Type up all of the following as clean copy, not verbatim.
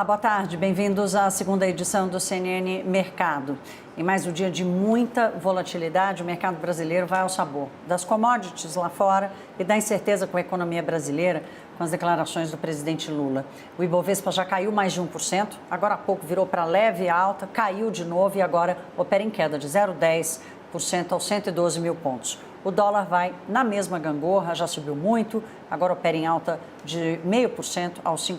Olá, boa tarde. Bem-vindos à segunda edição do CNN Mercado. Em mais um dia de muita volatilidade, o mercado brasileiro vai ao sabor das commodities lá fora e da incerteza com a economia brasileira, com as declarações do presidente Lula. O Ibovespa já caiu mais de 1%, agora há pouco virou para leve alta, caiu de novo e agora opera em queda de 0,10% aos 112 mil pontos. O dólar vai na mesma gangorra, já subiu muito, agora opera em alta de 0,5% aos R$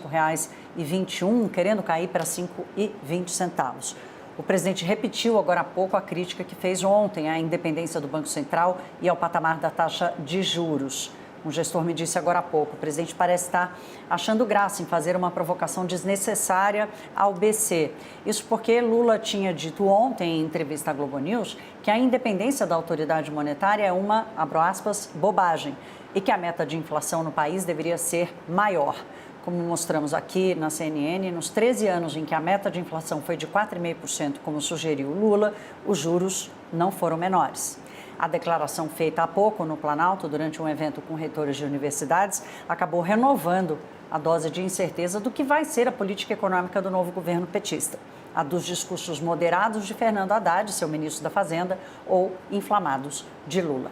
5,21, querendo cair para R$ 5,20. O presidente repetiu agora há pouco a crítica que fez ontem à independência do Banco Central e ao patamar da taxa de juros. Um gestor me disse agora há pouco, o presidente parece estar achando graça em fazer uma provocação desnecessária ao BC. Isso porque Lula tinha dito ontem, em entrevista à Globo News, que a independência da autoridade monetária é uma, abro aspas, bobagem, e que a meta de inflação no país deveria ser maior. Como mostramos aqui na CNN, nos 13 anos em que a meta de inflação foi de 4,5%, como sugeriu Lula, os juros não foram menores. A declaração feita há pouco no Planalto, durante um evento com reitores de universidades, acabou renovando a dose de incerteza do que vai ser a política econômica do novo governo petista. A dos discursos moderados de Fernando Haddad, seu ministro da Fazenda, ou inflamados de Lula.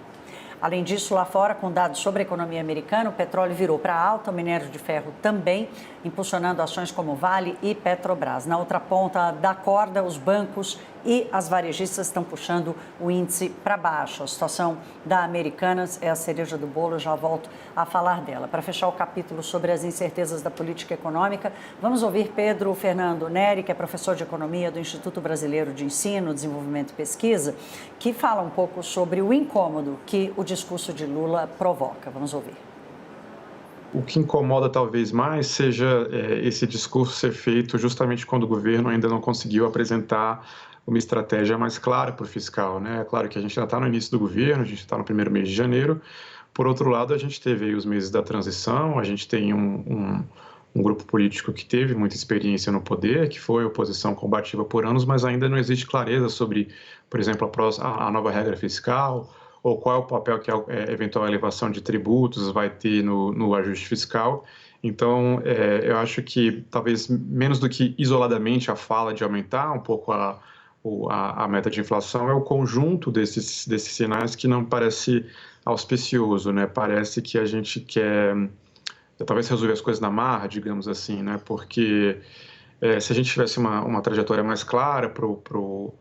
Além disso, lá fora, com dados sobre a economia americana, o petróleo virou para alta, o minério de ferro também, impulsionando ações como Vale e Petrobras. Na outra ponta da corda, os bancos e as varejistas estão puxando o índice para baixo. A situação da Americanas é a cereja do bolo, eu já volto a falar dela. Para fechar o capítulo sobre as incertezas da política econômica, vamos ouvir Pedro Fernando Neri, que é professor de economia do Instituto Brasileiro de Ensino, Desenvolvimento e Pesquisa, que fala um pouco sobre o incômodo que o discurso de Lula provoca. Vamos ouvir. O que incomoda talvez mais seja esse discurso ser feito justamente quando o governo ainda não conseguiu apresentar uma estratégia mais clara para o fiscal, né? É claro que a gente ainda está no início do governo, a gente está no primeiro mês de janeiro. Por outro lado, a gente teve aí os meses da transição, a gente tem um grupo político que teve muita experiência no poder, que foi oposição combativa por anos, mas ainda não existe clareza sobre, por exemplo, a nova regra fiscal, ou qual é o papel que a eventual elevação de tributos vai ter no ajuste fiscal. Então, eu acho que talvez menos do que isoladamente a fala de aumentar um pouco a meta de inflação, é o conjunto desses sinais que não parece auspicioso, né? Parece que a gente quer talvez resolver as coisas na marra, digamos assim, né? Porque se a gente tivesse uma trajetória mais clara para o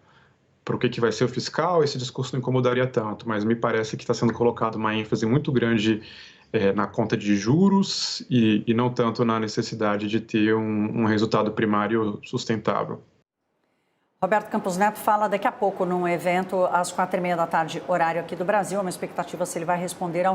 que vai ser o fiscal, esse discurso não incomodaria tanto, mas me parece que está sendo colocado uma ênfase muito grande na conta de juros e não tanto na necessidade de ter um resultado primário sustentável. Roberto Campos Neto fala daqui a pouco num evento às 4h30 da tarde, horário aqui do Brasil, uma expectativa se ele vai responder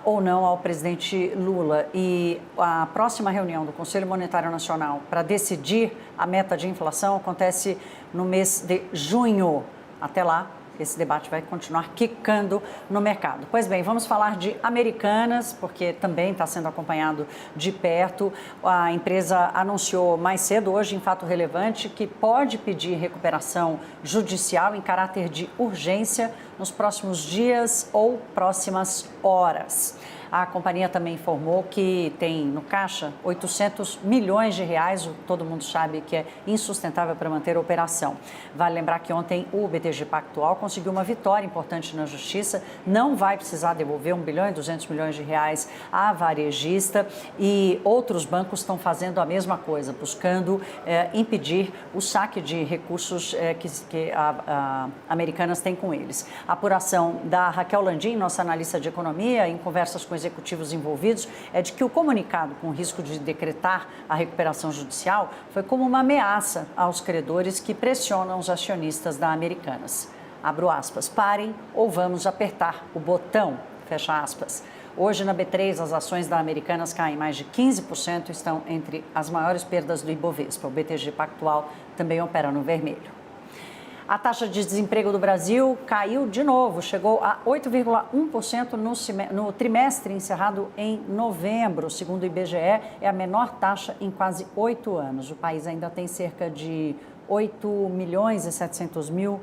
ou não ao presidente Lula. E a próxima reunião do Conselho Monetário Nacional para decidir a meta de inflação acontece no mês de junho. Até lá, esse debate vai continuar quicando no mercado. Pois bem, vamos falar de Americanas, porque também está sendo acompanhado de perto. A empresa anunciou mais cedo, hoje, em fato relevante, que pode pedir recuperação judicial em caráter de urgência nos próximos dias ou próximas horas. A companhia também informou que tem no caixa 800 milhões de reais, todo mundo sabe que é insustentável para manter a operação. Vale lembrar que ontem o BTG Pactual conseguiu uma vitória importante na justiça, não vai precisar devolver 1 bilhão e 200 milhões de reais à varejista e outros bancos estão fazendo a mesma coisa, buscando impedir o saque de recursos que a Americanas tem com eles. A apuração da Raquel Landim, nossa analista de economia, em conversas com executivos envolvidos, é de que o comunicado com risco de decretar a recuperação judicial foi como uma ameaça aos credores que pressionam os acionistas da Americanas. Abro aspas, parem ou vamos apertar o botão, fecha aspas. Hoje, na B3, as ações da Americanas caem mais de 15% e estão entre as maiores perdas do Ibovespa. O BTG Pactual também opera no vermelho. A taxa de desemprego do Brasil caiu de novo, chegou a 8,1% no trimestre encerrado em novembro. Segundo o IBGE, é a menor taxa em quase 8 anos. O país ainda tem cerca de 8 milhões e 700 mil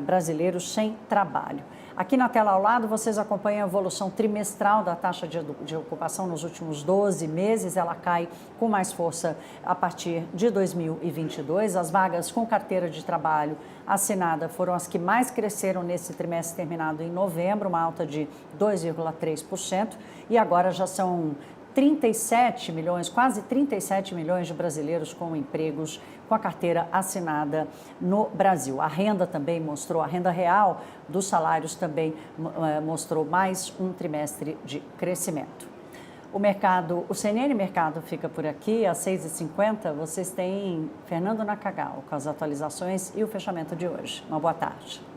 brasileiros sem trabalho. Aqui na tela ao lado, vocês acompanham a evolução trimestral da taxa de ocupação nos últimos 12 meses. Ela cai com mais força a partir de 2022. As vagas com carteira de trabalho assinada foram as que mais cresceram nesse trimestre terminado em novembro, uma alta de 2,3%. E agora já são 37 milhões, quase 37 milhões de brasileiros com empregos com a carteira assinada no Brasil. A renda também mostrou, a renda real dos salários também mostrou mais um trimestre de crescimento. O CNN Mercado fica por aqui, às 6h50, vocês têm Fernando Nakagawa com as atualizações e o fechamento de hoje. Uma boa tarde.